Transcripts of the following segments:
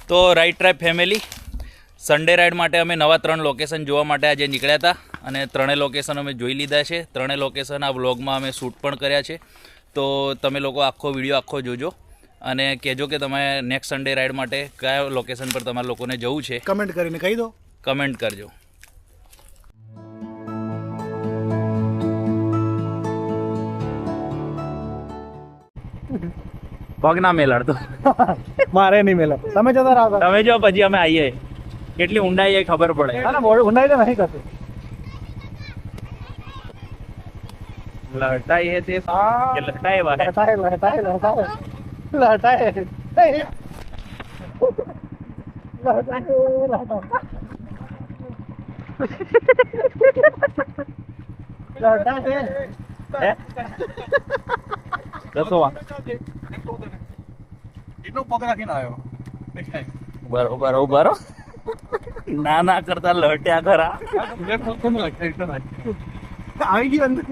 તો ride ટ્રાઈબ family Sunday ride માટે અમે નવા 3 લોકેશન જોવા માટે આજે નીકળ્યા હતા અને 3 લોકેશન અમે જોઈ લીધા છે. 3 લોકેશન આ વ્લોગમાં અમે શૂટ પણ કર્યા છે. તો તમે લોકો આખો વિડીયો આખો જોજો અને કહેજો કે તમે નેક્સ્ટ સન્ડે રાઈડ માટે કયા લોકેશન પર તમારા લોકોને જવું છે. કમેન્ટ કરીને કહી દો. કમેન્ટ કરજો. પગ ના મેલાડતો મારે નહીં મેલા તમે જતા રહો. તમે જો પછી અમે આવીએ કેટલી ઊંડાઈ એ ખબર પડે. ઊંડાઈ તો નહીં કરતી. લટાઈ હે તે કે લટાઈ વા હે દસો વા એટલો પગ રાખીને આવ્યો. બરોબર ઉભારો ના ના કરતા લટ્યા ખરા. આવી ગયું અંદર.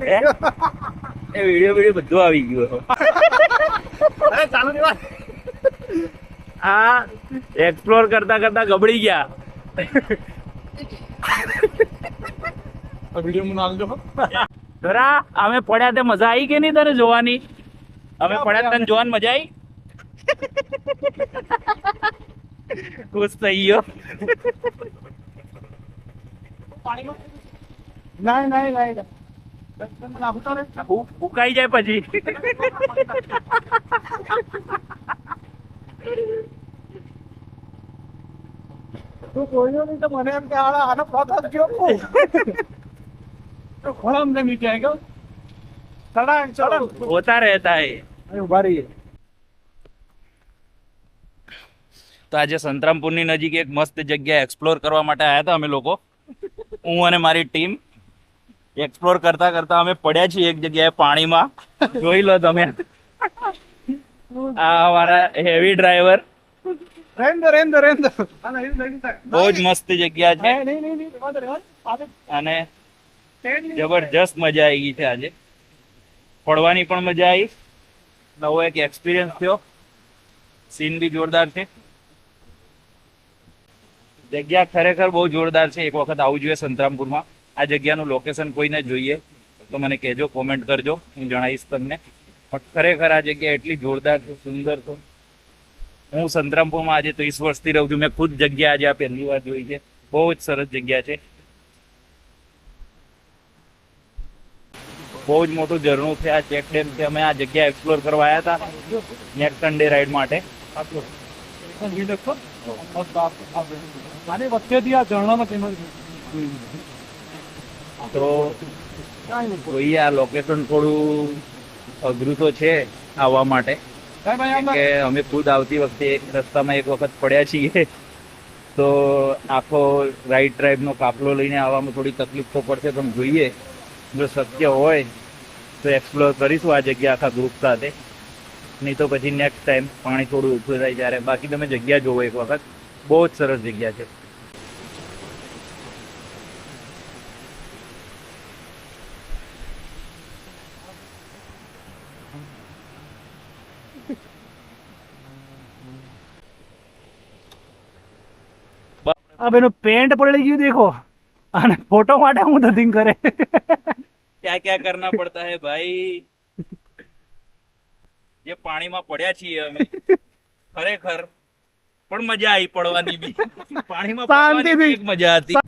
એ વિડીયો બધું આવી ગયું. અરે ચાલુ દેવા. આ એક્સપ્લોર કરતા કરતા ગબડી ગયા. વિડીયો માં નાલ દો. ખરા અમે પડ્યા તે મજા આવી કે નહીં તને જોવાની? અમે પડ્યા તને જોવાની મજા આવી? ખુશ થઈ ગયો. નહીં ફૂકાઈ જાય પછી. તું બોલ્યો નહીં તો મને એમ કે આનો પ્રોસેસ ગયો. તો ખોળામ ને મીઠે ગયો. ચડાણ હોતા રહેતા હે. ઉભા રહીએ. તો આજે સંતરામપુરની નજીક એક મસ્ત જગ્યા એક્સપ્લોર કરવા માટે આવ્યા હતા અમે લોકો. હું અને મારી ટીમ એક્સપ્લોર કરતા કરતા અમે પડ્યા છીએ એક જગ્યાએ પાણીમાં. જોઈ લો તમે. આ અમારા હેવી ડ્રાઈવર. રેન્દર બહુ જ મસ્ત જગ્યા છે અને જબરજસ્ત મજા આવી ગઈ છે આજે. પડવાની પણ મજા આવી. નવો એક એક્સપિરિયન્સ થયો. સીન બી જોરદાર છે. જગ્યા ખરેખર બહુ જોરદાર છે. એક વખત આવવું જોઈએ સંતરામપુરમાં. આ જગ્યાનું લોકેશન કોઈને જોઈએ તો મને કહેજો, કોમેન્ટ કરજો, હું જણાવીશ તમને. પણ ખરેખર આ જગ્યા એટલી જોરદાર છે, સુંદર છે. હું સંતરામપુરમાં આજે 30 વર્ષથી રહું છું. મેં ખુદ જગ્યા આજે આ પહેલી વાર જોઈ છે. બહુ જ સરસ જગ્યા છે. બહુ જ મોટું ઝરણું છે. આ ચેક ડેમ છે. અમે આ જગ્યા એક્સપ્લોર કરવા આવ્યા હતા નેક્સ્ટ સન્ડે રાઈડ માટે. વચ્ચેથી આ ઝરણાનો ફેમસ. તો જોઈએ. આ લોકેશન થોડું અઘરું તો છે આવવા માટે કે અમે ખુદ આવતી વખતે એક રસ્તામાં એક વખત પડ્યા છીએ. તો આખો રાઈડ ડ્રાઈવનો કાફલો લઈને આવવામાં થોડી તકલીફ તો પડશે. તમે જોઈએ જો શક્ય હોય તો એક્સપ્લોર કરીશું આ જગ્યા આખા ગ્રુપ સાથે. નહીં તો પછી નેક્સ્ટ ટાઈમ પાણી થોડું ઓછું થાય ત્યારે. બાકી તમે જગ્યા જોવો એક વખત. બહુ જ સરસ જગ્યા છે. अब એનું પેન્ટ પડી ગયું દેખો અને ફોટો માટે હું ધતિંગ કરે. क्या क्या करना पड़ता है भाई. જે પાણીમાં પડ્યા છીએ અમે ખરેખર પણ મજા આવી પડવાની બી. પાણીમાં પડવાની બી એક મજા હતી.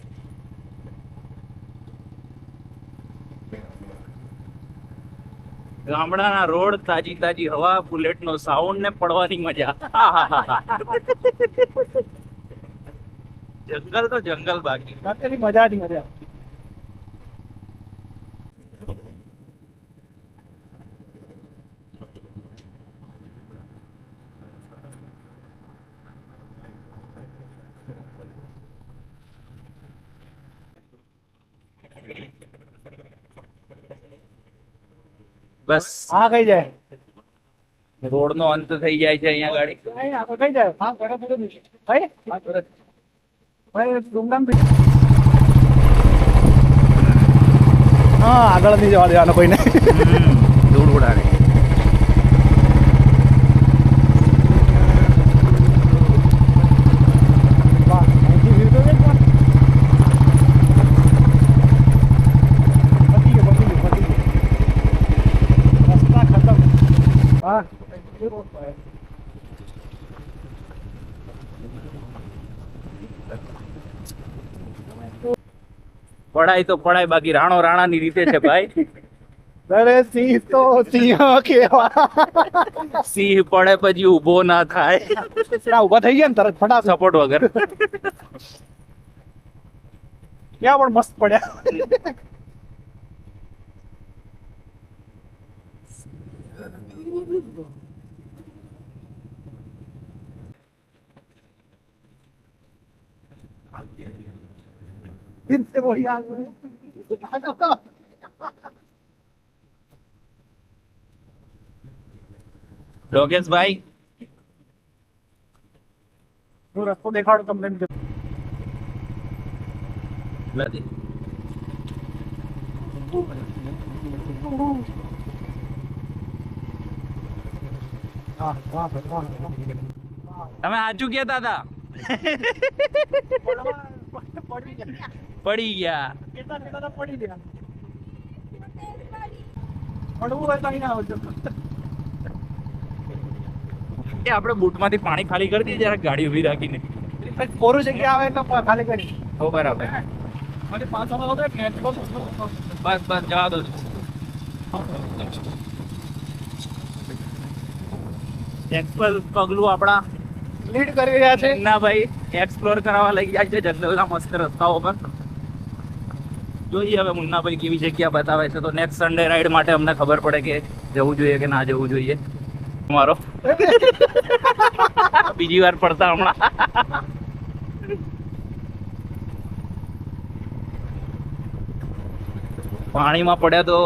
ગામડાના રોડ, તાજી તાજી હવા, બુલેટનો સાઉન્ડ ને પડવાની મજા. જંગલ તો જંગલ બાકી. મજા હતી મજા. બસ હા કઈ જાય રોડ નો અંત થઈ જાય છે અહીંયા ગાડી. કઈ જાય. હા આગળ નહીં જવા દેવાનો કોઈને. ધૂળ ઉડાડે. પડાય તો પડાય, બાકી રાણો રાણાની રીતે છે ભાઈ. અરે સિંહ તો સિંહ કેવા. સિંહ પડે પછી ઊભો ના થાય ઉભા થઈ ગયા ને તરત ફટાફટ. સપોર્ટ વગર. ક્યાં પણ મસ્ત પડ્યા. इनसे वही आ गए. લોકેશભાઈ હું રસ્તો દેખાડો તમને. નથી. હા વાહ વાહ. તમે સાચું કહેતા હતા. પડી ગયા. પડી ગયા. કેતા કેતા પડી ગયા. પડવું હોય તો અહીં આવજો. એ આપણે બૂટમાંથી પાણી ખાલી કરી દઈએ જરા, ગાડી ઊભી રાખીને. કોરું જગ્યા આવે તો ખાલી કરી. હો બરાબર. મને 5 વાળો હતો ને બસ બસ જવા દો. એક્સપ્લોર પગલું આપણા લીડ કરી રહ્યા છે. ના ભાઈ એક્સપ્લોર કરાવવા લઈ ગયા છે જંગલના મસ્ત રસ્તાઓ પર. જોઈએ હવે મુન્નાભાઈ કેવી જગ્યા બતાવે છે, તો નેક્સ્ટ સન્ડે રાઈડ માટે અમને ખબર પડે કે જવું જોઈએ કે ના જવું જોઈએ. મારો બીજી વાર પડતા હમણાં. પાણીમાં પડ્યા તો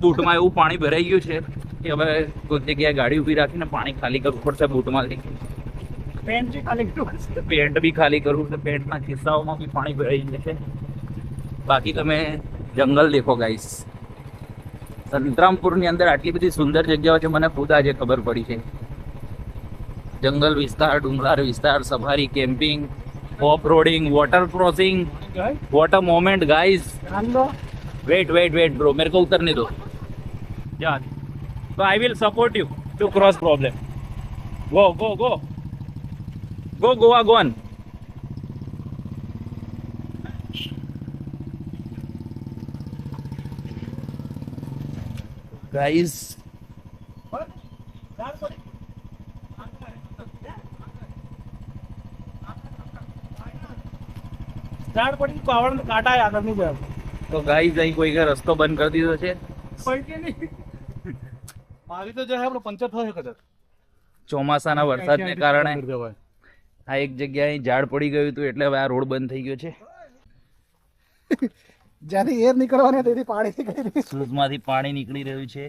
બૂટમાં એવું પાણી ભરાઈ ગયું છે કે હવે કોઈ જગ્યાએ ગાડી ઊભી રાખીને પાણી ખાલી કરવું પડશે બૂટમાંથી. પેન્ટ જે ખાલી કર્યું. પેન્ટ બી ખાલી કરવું છે, પેન્ટના ખિસ્સાઓમાં બી પાણી ભરાઈ જશે. બાકી તમે જંગલ દેખો ગાઈસ. સંતરામપુરની અંદર આટલી બધી સુંદર જગ્યાઓ છે, મને ખુદ આજે ખબર પડી છે. જંગલ વિસ્તાર, ડુંગરાળ વિસ્તાર, safari, camping, off roading, water crossing, water moment guys. Wait wait wait bro, मेरे को उतरने दो. जा तो I will support you to cross problem. Go go go go गोवा गोन. गाइस ઝાડ પડી પાવડ કાંટા આગળ નહીં જાય. તો ગાઈસ અહીં કોઈ રસ્તો બંધ કરી દીધો છે. મારી તો જે આપણો પંચર થયો કદાચ ચોમાસાના વરસાદને કારણે આ એક જગ્યાએ ઝાડ પડી ગયું હતું, એટલે હવે આ રોડ બંધ થઈ ગયો છે. જ્યાંથી એર નીકળવાની તેથી પાણી નીકળી રહ્યું. શૂઝમાંથી પાણી નીકળી રહ્યું છે.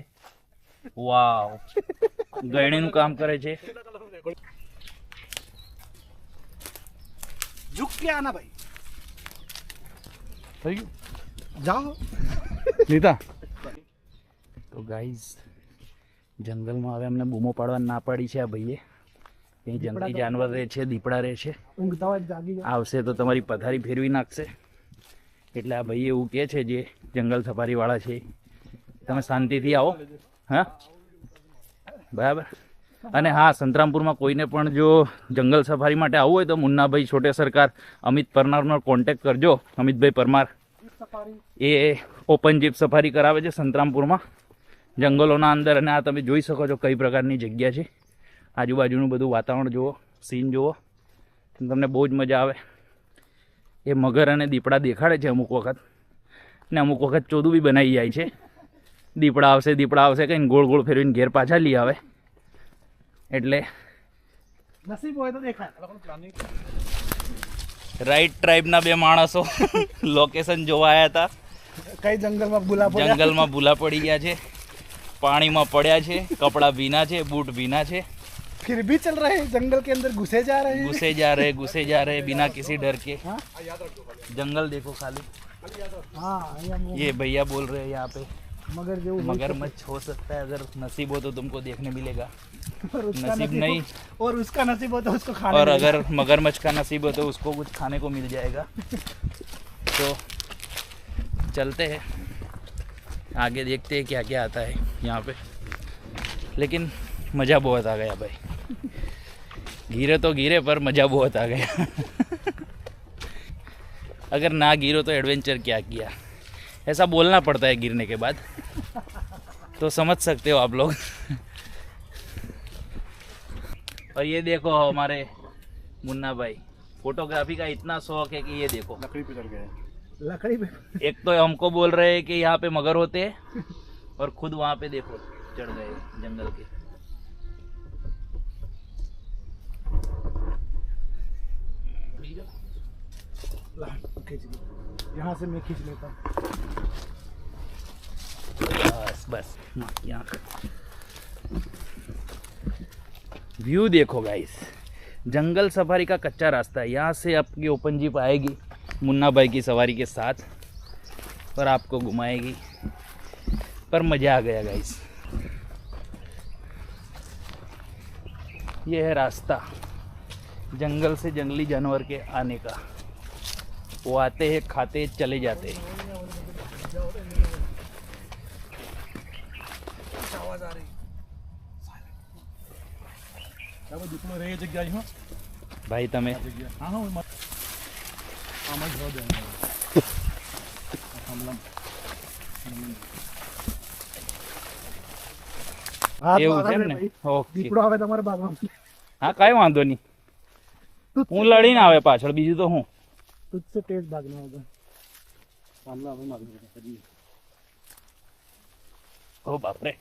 વાવ, ગળણીનું કામ કરે છે. ઝુક કે આના ભાઈ થઈ ગયું. જાઓ નીતા. તો ગાઈઝ જંગલમાં હવે અમને બૂમો પાડવા ના પાડી છે આ ભાઈએ. અહીં જંગલી જાનવર રહે છે, દીપડા રહે છે. ઊંઘતા હોય જાગી જાઓ. આવશે તો તમારી પથારી ફેરવી નાખશે. એટલે આ ભાઈ એવું કહે છે જે જંગલ સફારી વાળા છે, તમે શાંતિથી આવો. હા બરાબર. અને હા, સંતરામપુરમાં કોઈને પણ જો જંગલ સફારી માટે આવવું હોય તો મુન્નાભાઈ છોટે સરકાર અમિત પરમારનો કોન્ટેક્ટ કરજો. અમિતભાઈ પરમાર એ ઓપન જીપ સફારી કરાવે છે સંતરામપુરમાં જંગલોના અંદર. અને આ તમે જોઈ શકો છો કઈ પ્રકારની જગ્યા છે. આજુબાજુનું બધું વાતાવરણ જુઓ, સીન જુઓ, તમને બહુ જ મજા આવે. એ મગર અને દીપડા દેખાડે છે અમુક વખત, ને અમુક વખત ચોદું બી બનાવી જાય છે. દીપડા આવશે કંઈ ગોળ ગોળ ફેરવીને ઘેર પાછા લઈ આવે. એટલે નસીબ હોય તો દેખાય. રાઈટ ટ્રાઇબના બે માણસો લોકેશન જોવા આવ્યા હતા. કઈ જંગલમાં ભૂલા પડ્યા. જંગલમાં ભૂલા પડી ગયા છે, પાણીમાં પડ્યા છે, કપડાં ભીના છે, બૂટ ભીના છે. फिर भी चल रहे हैं, जंगल के अंदर घुसे जा रहे हैं. घुसे जा रहे बिना किसी डर के. जंगल देखो खाली. हाँ ये भैया बोल रहे हैं यहाँ पे मगर जो मगरमच्छ हो सकता है, अगर नसीब हो तो तुमको देखने मिलेगा. और उसका नसीब नहीं, और उसका नसीब हो तो उसको खाने और मिलेगा. अगर मगरमच्छ का नसीब हो तो उसको कुछ खाने को मिल जाएगा. तो चलते हैं आगे, देखते हैं क्या क्या आता है यहाँ पे. लेकिन मज़ा बहुत आ गया भाई. गिरे तो गिरे पर मज़ा बहुत आ गया. अगर ना गिरो तो एडवेंचर क्या किया, ऐसा बोलना पड़ता है गिरने के बाद, तो समझ सकते हो आप लोग। और ये देखो हमारे मुन्ना भाई, फोटोग्राफी का इतना शौक है कि ये देखो लकड़ी पे चढ़ गए, लकड़ी पे। एक तो हमको बोल रहे हैं कि यहाँ पे मगर होते हैं, और खुद वहाँ पे देखो चढ़ गए जंगल के। यहाँ से मैं खींच लेता हूँ। बस बस यहाँ व्यू देखो गाइस, जंगल सफारी का कच्चा रास्ता है। यहाँ से आपकी ओपन जीप आएगी मुन्ना भाई की सवारी के साथ और आपको घुमाएगी, पर मज़ा आ गया गाइस। ये है रास्ता जंगल से जंगली जानवर के आने का। वो आते हैं, खाते, चले जाते हैं। भाई तमे એવું છે ને? ઓકે, દીપડો આવે તમારા બાગમાં, હા કાંઈ વાંધો નહીં, હું લડીને આવે પાછળ, બીજું તો હું। तुझसे तेज भागना होगा। सामने हमें मालूम है। ओ बाप रे,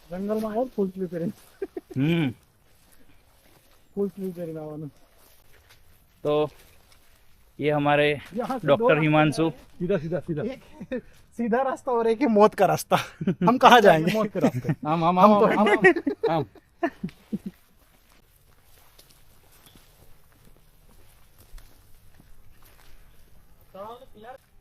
जंगल में आया फुल स्लीव पहन, फुल स्लीव पहन आवाना। तो ये हमारे डॉक्टर हिमांशु, सीधा सीधा सीधा सीधा रास्ता और एक है मौत का रास्ता। हम कहाँ जाएंगे? मौत के रास्ते। हम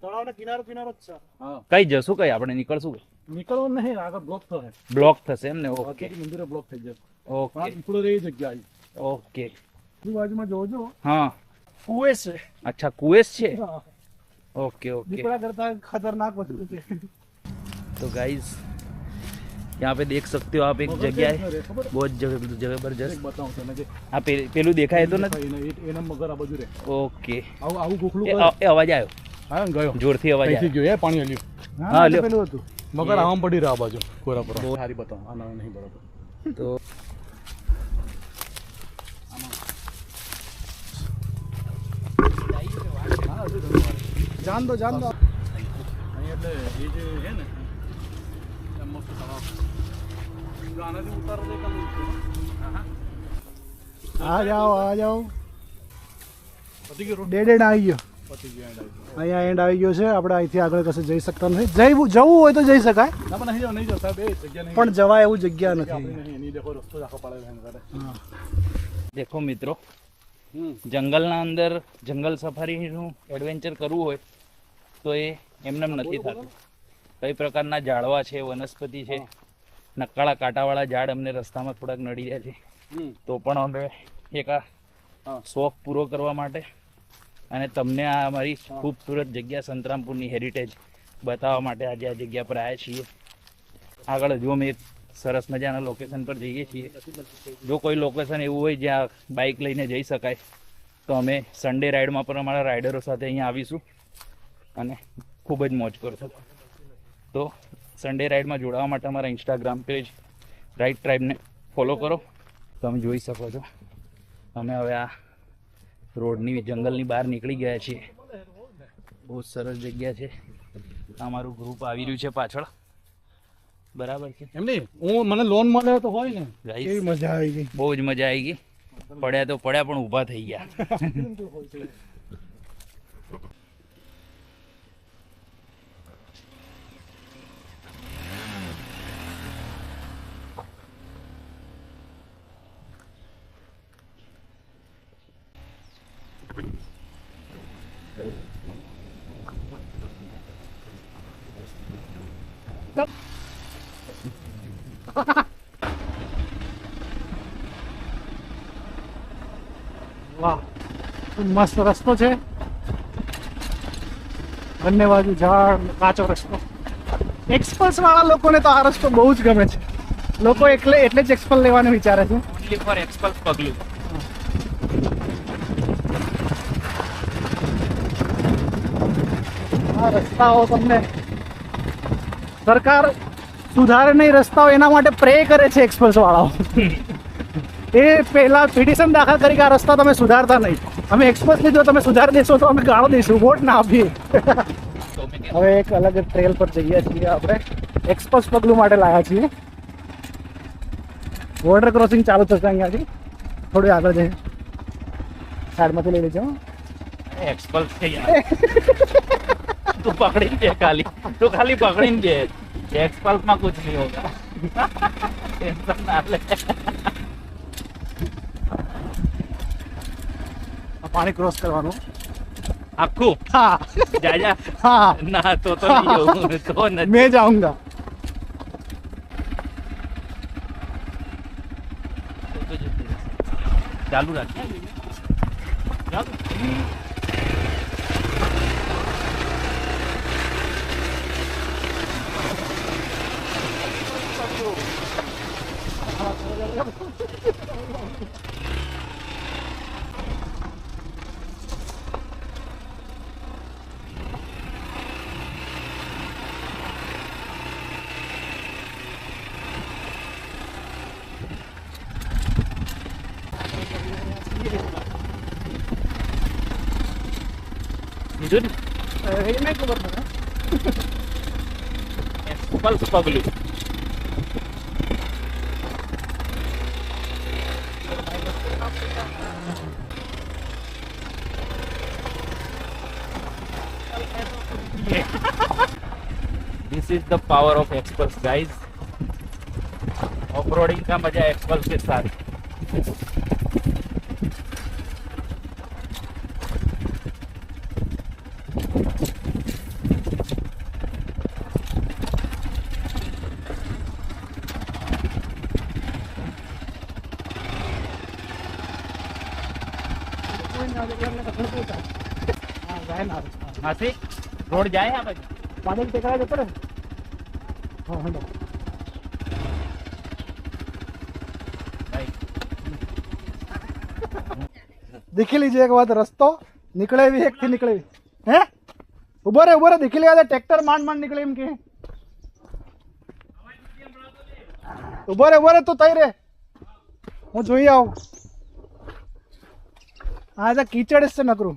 તળાવના કિનારો કિનારો જ છે। હા, કઈ જશું, કઈ આપણે નીકળશું, નીકળવું નહીં, આગળ બ્લોક થશે, બ્લોક થશે એમ ને? ઓકે, મંદિરે બ્લોક થઈ જશે। ઓકે દીપડો રહી જગ્યા આવી, ઓકે, એ બાજુમાં જોજો, હા કુએસ છે। अच्छा कुएस છે, ओके ओके। દીપડા કરતા ખતરનાક વસ્તુ છે। तो गाइस यहाँ पे देख सकते हो आप, एक जगह है बहुत जबरदस्त। बताऊं तને કે हाँ पेलू देखा है तो ना? એના મગર આ બાજુ રે। ओके, આવું આવું ગોખલું એ અવાજ આવ્યો, હા ગયો, જોરથી અવાજ કઈથી આવ્યો। ગયો એ પાણી હલ્યું। હા, લ્યો। પેલું હતું મગર આમ પડી રહ્યા બાજુ કોરા પર। સારી બતાવો, આ નહીં બરાબર। तो જાન દો જાન દો। અહીં એટલે એ જે છે ને મસ્ત તળાવ, આનાથી ઉતારો દે કામ। આ જાઓ ડેડ એન્ડ આવી ગયો, અહીંયા એન્ડ આવી ગયો છે। આપણે અહીંથી આગળ કશે જઈ શકતા નથી। જવું હોય તો જઈ શકાય, પણ જવાય એવું જગ્યા નથી। देखो मित्रों, જંગલના અંદર જંગલ સફારીનું એડવેન્ચર કરવું હોય તો એ એમનેમ નથી થતું। કઈ પ્રકારના ઝાડવા છે, વનસ્પતિ છે, નકાળા કાંટાવાળા ઝાડ અમને રસ્તામાં થોડાક નડી રહ્યા છે, તો પણ અમે એક આ શોખ પૂરો કરવા માટે અને તમને આ અમારી ખૂબસૂરત જગ્યા સંતરામપુરની હેરિટેજ બતાવવા માટે આજે આ જગ્યા પર આવ્યા છીએ। આગળ હજુ અમે એક સરસ મજાના લોકેશન પર જઈએ છીએ। જો કોઈ લોકેશન એવું હોય જ્યાં બાઇક લઈને જઈ શકાય તો અમે સન્ડે રાઇડમાં પણ અમારા રાઇડરો સાથે અહીંયા આવીશું અને ખૂબ જ મોજ કરશું। તો સન્ડે રાઇડમાં જોડાવા માટે અમારા ઇન્સ્ટાગ્રામ પેજ રાઇડ ટ્રાઇબને ફોલો કરો। તમે જોઈ શકો છો અમે હવે આ રોડની જંગલની બહાર નીકળી ગયા છીએ। બહુ સરસ જગ્યા છે। અમારું ગ્રુપ આવી રહ્યું છે પાછળ, બરાબર છે એમ નહીં, હું મને લોન મળે તો હોય ને, ગાઈસ કેવી મજા આવી ગઈ। બહુ જ મજા આવી ગઈ। પડ્યા તો પડ્યા પણ ઊભા થઈ ગયા। વાહ, મસ્ત રસ્તો છે, બંને બાજુ ઝાડ, કાચો રસ્તો। એક્સપલ્સ વાળા લોકોને તો આ રસ્તો બહુ જ ગમે છે। લોકો એટલે જ એક્સપલ લેવાનું વિચારે છે। ઓનલી ફોર એક્સપલ્સ પગલું। આ રસ્તાઓ તમને સરકાર સુધારે નહીં રસ્તાઓ એના માટે પ્રે કરે છે એક્સપ્રેસ વાળાઓ. એ પહેલા પિટિશન દાખલ કરી કે આ રસ્તા તમે સુધારતા નહીં, અમે એક્સપ્રેસ લીધો તમે સુધારી દેશો તો અમે ગાળો દઈશું, વોટ ના આપીએ. હવે એક અલગ ટ્રેલ પર જઈએ છીએ આપણે, એક્સપ્રેસ પગલું માટે લાવ્યા છીએ. બોર્ડર ક્રોસિંગ ચાલુ થશે અહીંયાથી, થોડું આગળ જઈએ, સાઈડમાંથી લઈ લેજો. એક્સપલ્સ છે યાર. તું પકડીને દે ખાલી, તું ખાલી પકડીને દે. एक्सपल्स में कुछ नहीं होगा. टेंशन ना ले. पानी क्रॉस करवानो आखू. हाँ जा जा. हाँ ना तो नहीं जाऊँ तो नहीं. मैं जाऊंगा. चालू रखिए. नहीं खबर पड़ा. पल्स पगलू. This is the power of Xpulse guys. Off roading का मजा Xpulse के साथ. हाँ से रोड जाए यहाँ पे पानी की टेकरा देते रहे. हाँ हाँ देखी लीजिए एक बात, रस्तो निकले भी एक थी निकले भी हैं. उबर देखी लिया ट्रैक्टर માંડ निकले એમ કે ઉભરે તો તઈ રે હું જોઈ આવું. આ તો કીચડ છે નકરું.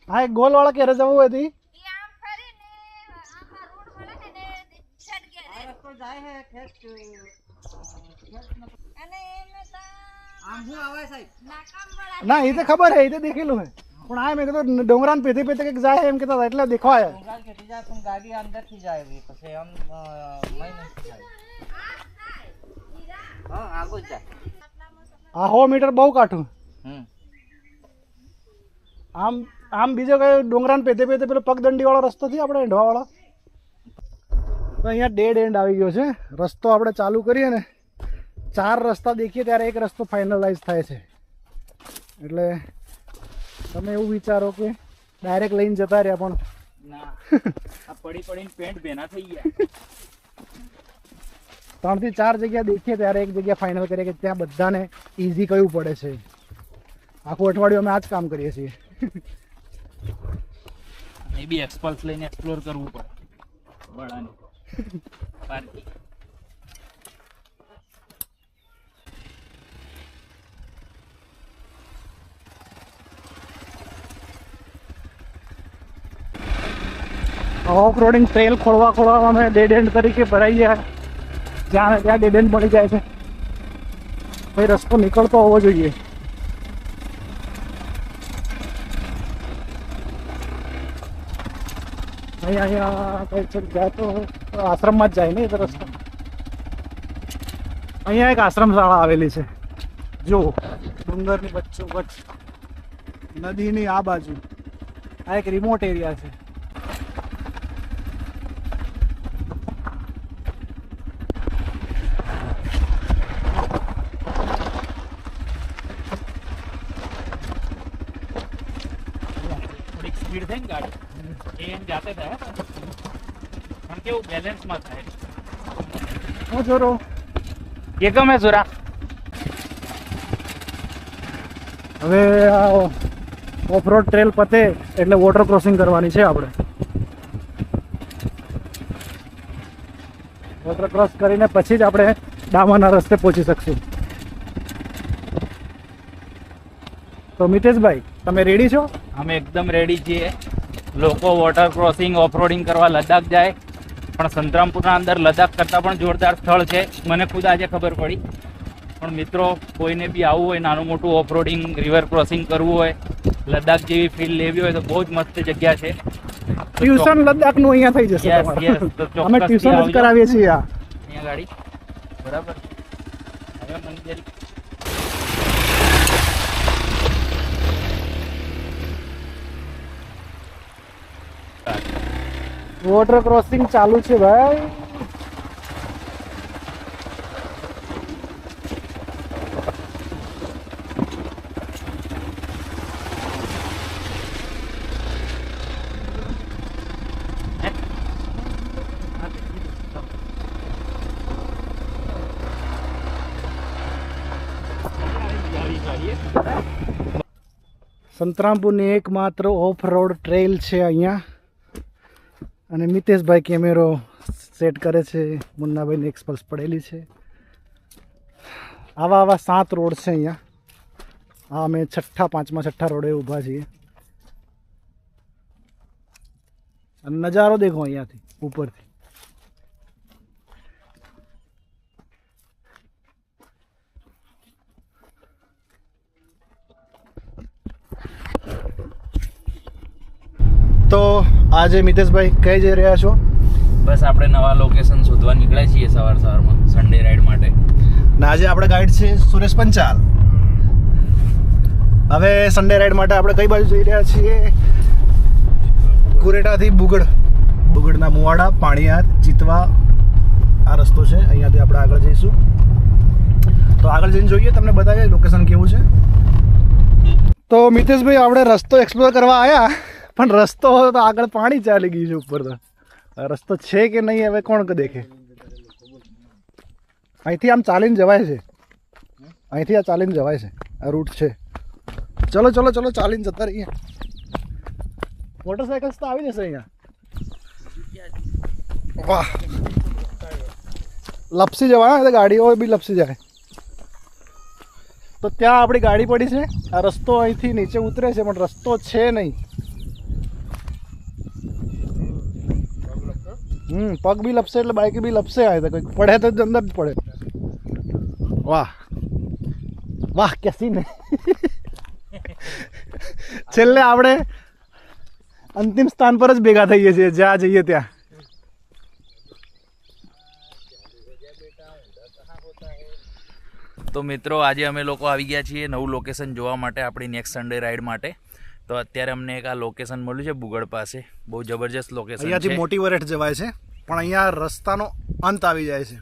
હા એક ગોલ વાળા કે જવું હોય તી ના એ તો ખબર હે, એ તો દેખેલું હે પણ આ મેં કીધું ડોંગરાન પેથે પેથે કંઈક જાય એમ કહેતા હતા એટલે દેખવા ગાડી અંદર થી જાય પછી આમ આગળ જાય. આ 100 મીટર બહુ કાઠું. આમ આમ બીજો કઈ ડોંગરાન પેથે પેથે પેલો પગદંડી વાળો રસ્તો થી આપણે હેંડવા વાળો. તો અહીંયા ડેડ એન્ડ આવી ગયો છે. રસ્તો આપણે ચાલુ કરીએ ને 4 રસ્તા દેખીએ ત્યારે એક રસ્તો ફાઇનલાઇઝ થાય છે. એટલે તમે એવું વિચારો કે ડાયરેક્ટ લઈને જતા રહ્યા પણ ના. આ પડીને પેન્ટ ભેના થઈ ગયા. 3 થી 4 જગ્યા દેખીએ ત્યારે એક જગ્યા ફાઇનલ કરીએ કે ત્યાં બધાને ઇઝી કયું પડે છે. આખું અઠવાડિયું અમે આ જ કામ કરીએ છીએ. મે બી એક્સપલ્સ લઈને એક્સપ્લોર કરવું પડે બળાને પાર્કિંગ. ઓફ રોડિંગ ટ્રેલ ખોળવા અમે ડેડ એન્ડ તરીકે ભરાઈ ગયા. જ્યાં ત્યાં ડેડ એન્ડ મળી જાય છે. ભાઈ રસ્તો નીકળતો હોવો જોઈએ. અહીંયા કઈ જાય તો આશ્રમમાં જ જાય ને એ તો રસ્તો. અહીંયા એક આશ્રમ શાળા આવેલી છે. જો ડુંગરની વચ્ચોવચ્ચ નદીની આ બાજુ આ એક રિમોટ એરિયા છે. સ્પીડ થઈ ને ગાડી એમ જાતે થાય પણ કેવું બેલેન્સમાં થાય. હું જોરો કે ગમે જોરા. હવે ઓફ રોડ ટ્રેલ પતે એટલે વોટર ક્રોસિંગ કરવાની છે આપણે. વોટર ક્રોસ કરીને પછી જ આપણે ડામાના રસ્તે પહોંચી શકશું. તો મિતેશભાઈ, તમે રેડી છો? અમે એકદમ રેડી છીએ. લોકો વોટર ક્રોસિંગ ઓફરોડિંગ કરવા લદ્દાખ જાય, પણ સંતરામપુરના અંદર લદ્દાખ કરતાં પણ જોરદાર સ્થળ છે. મને ખુદ આજે ખબર પડી. પણ મિત્રો, કોઈને બી આવવું હોય, નાનું મોટું ઓફરોડિંગ રિવર ક્રોસિંગ કરવું હોય, લદ્દાખ જેવી ફીલ લેવી હોય તો બહુ જ મસ્ત જગ્યા છે. ટ્યુશન લદ્દાખનું અહીંયા થઈ જશે Yes, તમારું. yes, તો અમે ચોક્કસથી ટ્યુશન જ આવજો. કરાવીએ છીએ આ. અહીંયા ગાડી બરાબર. હવે મંદિર વોટર ક્રોસિંગ ચાલુ છે ભાઈ. સંતરામપુરની એકમાત્ર ઓફ રોડ ટ્રેલ છે અહીંયા. અને મિતેશભાઈ કેમેરો સેટ કરે છે, મુન્નાભાઈની એક્સપલ્સ પડેલી છે. આવા 7 રોડ છે અહીંયા. આ અમે 5મા રોડે ઊભા છીએ. અને નજારો દેખો અહીંયાથી ઉપરથી. તો આજે મિતેશભાઈ કઈ જઈ રહ્યા છો? બસ આપણે નવા લોકેશન શોધવા નીકળ્યા છીએ સવારમાં સન્ડે રાઈડ માટે. ને આજે આપણે ગાઈડ છે સુરેશ પંચાલ. હવે સન્ડે રાઈડ માટે આપણે કઈ બાજુ જઈ રહ્યા છીએ? કુરેટાથી બુગડના મુવાડા, પાણીયાર, ચિતવા આ રસ્તો છે. અહીંયાથી આપણે આગળ જઈશું. તો આગળ જઈને જોઈએ, તમને બતાવીએ લોકેશન કેવું છે. તો મિતેશભાઈ, આપણે રસ્તો એક્સપ્લોર કરવા આવ્યા, પણ રસ્તો તો આગળ પાણી ચાલી ગયું છે ઉપર. તો રસ્તો છે કે નહીં હવે કોણ દેખે. અહીંથી આમ ચાલીને જવાય છે. અહીંથી આ ચાલીને જવાય છે. આ રૂટ છે. ચલો ચલો ચલો ચાલીને જતા રહીએ. મોટરસાઇકલ્સ તો આવી જશે અહીંયા. વાહ, લપસી જવાય, ગાડીઓ બી લપસી જાય. તો ત્યાં આપણી ગાડી પડી છે. આ રસ્તો અહીંથી નીચે ઉતરે છે, પણ રસ્તો છે નહીં. પગ બી લપસે એટલે બાઇક બી લપસે. આવે તો કંઈક પડે તો અંદર જ પડે. વાહ વાહ, કેસી ને. છેલ્લે આપણે અંતિમ સ્થાન પર જ ભેગા થઈએ છીએ, જ્યાં જઈએ ત્યાં. તો મિત્રો, આજે અમે લોકો આવી ગયા છીએ નવું લોકેશન જોવા માટે આપણી નેક્સ્ટ સન્ડે રાઈડ માટે. તો અત્યારે અમને એક આ લોકેશન મળ્યું છે બુગડ પાસે. બહુ જબરજસ્ત લોકેશન છે. અહીંયાથી મોટી વરેઠ જવાય છે, પણ અહીંયા રસ્તાનો અંત આવી જાય છે.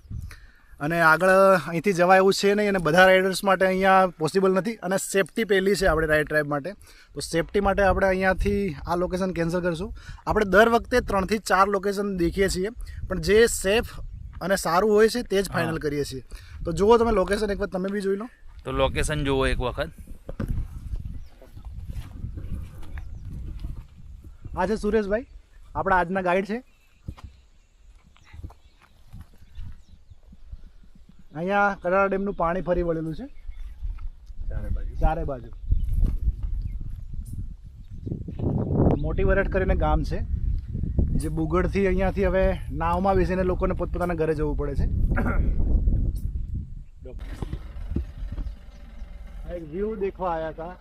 અને આગળ અહીંથી જવાય એવું છે નહીં. અને બધા રાઇડર્સ માટે અહીંયા પોસિબલ નથી. અને સેફટી પહેલી છે આપણે રાઇડ ડ્રાઈવ માટે. તો સેફટી માટે આપણે અહીંયાથી આ લોકેશન કેન્સલ કરીશું. આપણે દર વખતે 3 થી 4 લોકેશન દેખીએ છીએ, પણ જે સેફ અને સારું હોય છે તે જ ફાઇનલ કરીએ છીએ. તો જુઓ તમે લોકેશન, એક વખત તમે બી જોઈ લો. તો લોકેશન જુઓ એક વખત. આ છે સુરેશભાઈ, આપણા આજના ગાઈડ છે. અહીંયા કડાળા ડેમનું પાણી ફરી વળેલું છે ચારે બાજુ. મોટી વરેઠ કરીને ગામ છે, જે બુગડથી અહીંયાથી હવે નાવમાં બેસીને લોકોને પોતપોતાના ઘરે જવું પડે છે. એક વ્યૂ દેખવા આવ્યા હતા,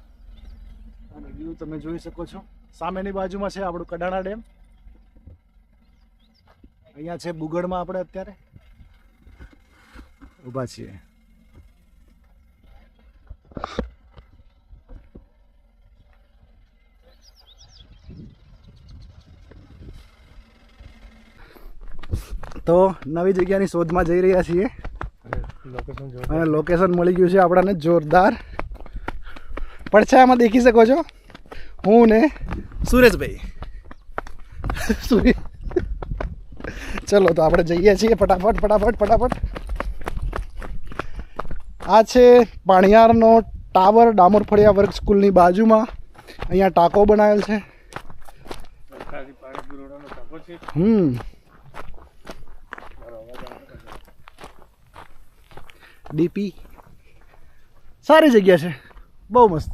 અને વ્યૂ તમે જોઈ શકો છો. સામેની બાજુમાં છે આપણું કડાણા ડેમ. અહીંયા છે બુગડમાં આપણે અત્યારે ઊભા છીએ. તો નવી જગ્યાની શોધમાં જઈ રહ્યા છીએ. અને લોકેશન મળી ગયું છે આપણાને જોરદાર. પડછાયામાં દેખી શકો છો હું ને સુરેશભાઈ. ચલો તો આપણે જઈએ છીએ ફટાફટ. આ છે પાણીયારનો ટાવર, ડામોર ફળિયા વર્ગ સ્કૂલની બાજુમાં. અહીંયા ટાંકો બનાવેલ છે. ડીપી સારી જગ્યા છે, બહુ મસ્ત,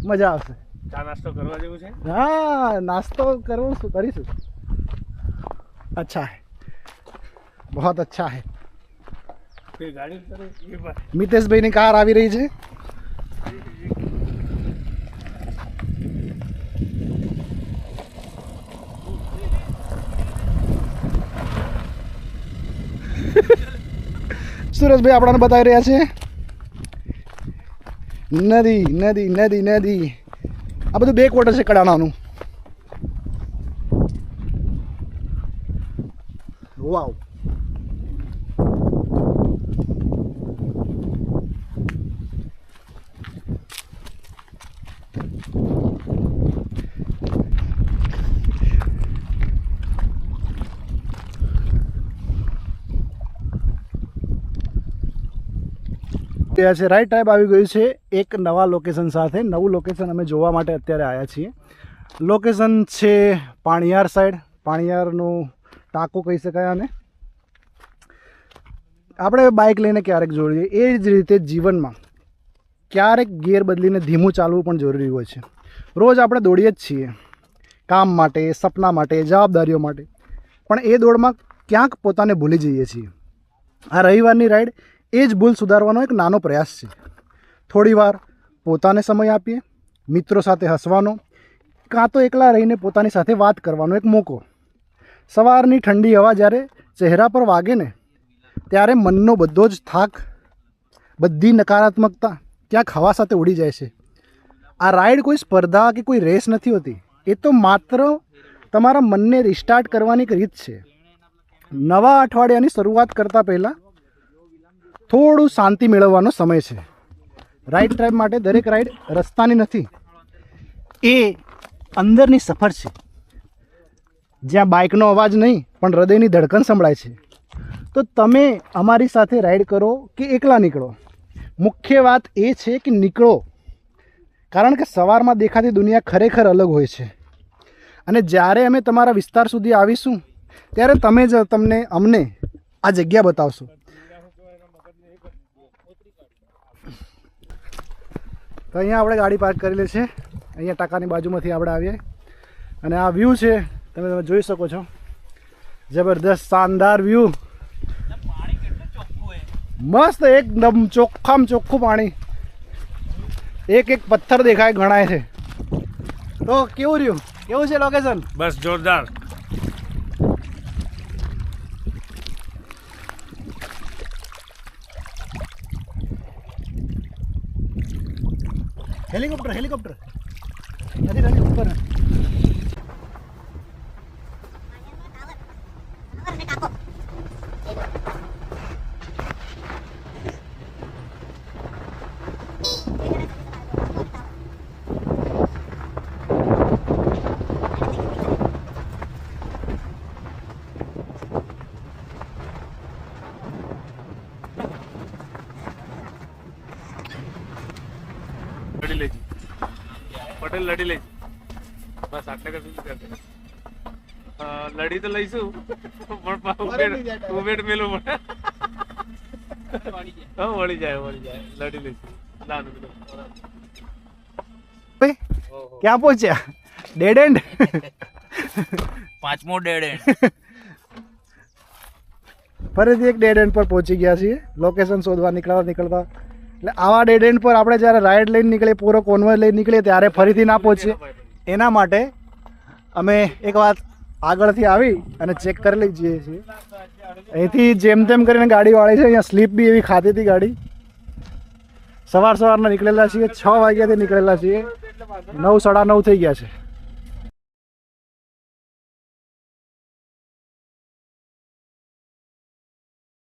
મજા આવશે. ચા નાસ્તો કરવા જેવું છે. હા, નાસ્તો કરવું શું કરીશું. અચ્છા હે, બહુત અચ્છા હે. ગાડી કરે એ બાર મિતેશભાઈની કાર આવી રહી છે. સુરેશભાઈ આપણને બતાવી રહ્યા છે નદી નદી નદી નદી. આ બધું બેક વોટર છે કડાણાનું. વાવ. ત્યાં છે રાઈટ ટાઈપ આવી ગયું છે એક નવા લોકેશન સાથે. નવું લોકેશન અમે જોવા માટે અત્યારે આવ્યા છીએ. લોકેશન છે પાણીયાર સાઈડ. પાણીયારનું ટાંકો કહી શકાય. અને આપણે બાઇક લઈને ક્યારેક જોઈએ એ જ રીતે જીવનમાં ક્યારેક ગિયર બદલીને ધીમું ચાલવું પણ જરૂરી હોય છે. રોજ આપણે દોડીએ જ છીએ કામ માટે, સપના માટે, જવાબદારીઓ માટે, પણ એ દોડમાં ક્યાંક પોતાને ભૂલી જઈએ છીએ. આ રવિવારની રાઈડ એ જ ભૂલ સુધારવાનો એક નાનો પ્રયાસ છે. થોડી વાર પોતાને સમય આપીએ, મિત્રો સાથે હસવાનો, કાં તો એકલા રહીને પોતાની સાથે વાત કરવાનો એક મોકો. સવારની ઠંડી હવા જ્યારે ચહેરા પર વાગે ને ત્યારે મનનો બધો જ થાક, બધી નકારાત્મકતા ક્યાંક હવા સાથે ઉડી જાય છે. આ રાઈડ કોઈ સ્પર્ધા કે કોઈ રેસ નથી હોતી. એ તો માત્ર તમારા મનને રિસ્ટાર્ટ કરવાની એક રીત છે. નવા અઠવાડિયાની શરૂઆત કરતાં પહેલાં થોડું શાંતિ મેળવવાનો સમય છે. રાઈડ ટ્રાઈબ માટે દરેક રાઈડ રસ્તાની નથી, એ અંદરની સફર છે, જ્યાં બાઇકનો અવાજ નહીં પણ હૃદયની ધડકન સંભળાય છે. તો તમે અમારી સાથે રાઈડ કરો કે એકલા નીકળો, મુખ્ય વાત એ છે કે નીકળો. કારણ કે સવારમાં દેખાતી દુનિયા ખરેખર અલગ હોય છે. અને જ્યારે અમે તમારા વિસ્તાર સુધી આવીશું ત્યારે તમે જ અમને આ જગ્યા બતાવશો. તો અહીંયા આપણે ગાડી પાર્ક કરેલી છે. અહીંયા ટાંકાની બાજુમાંથી આપણે આવીએ અને આ વ્યૂ છે, તમે જોઈ શકો છો. જબરદસ્ત શાનદાર વ્યૂ, મસ્ત એકદમ ચોખ્ખામાં ચોખ્ખું પાણી, એક એક પથ્થર દેખાય ગણાય છે. તો કેવું રહ્યું, કેવું છે લોકેશન? બસ જોરદાર. હેલિકોપ્ટર હેલિકોપ્ટર નથી નથી ઉપર. લડી લેજી પટેલ, લડી લેજી. બસ આટલે કશું કરશે. લડી તો લઈશું પણ ઉમેટ મેલું પડે. વળી જાય લડી લઈશું. ક્યાં પહોંચ્યા? Dead end. 5મો ડેડ એન્ડ. ફરીથી એક ડેડ એન્ડ પર પહોંચી ગયા છીએ. લોકેશન શોધવા નીકળતા એટલે આવા ડેડ એન્ડ પર આપણે જ્યારે રાઈડ લઈને નીકળીએ, પૂરો કોન્વોય લઈને નીકળીએ ત્યારે ફરીથી ના પહોંચીએ. એના માટે અમે એક વાત આગળથી આવી અને ચેક કરી લઈ જઈએ છીએ. અહીંથી જેમ તેમ કરીને ગાડી વાળી છે. અહીંયા સ્લીપ બી એવી ખાતી હતી ગાડી. સવારના નીકળેલા છીએ, 6 વાગ્યાથી નીકળેલા છીએ, 9, 9:30 થઈ ગયા છે.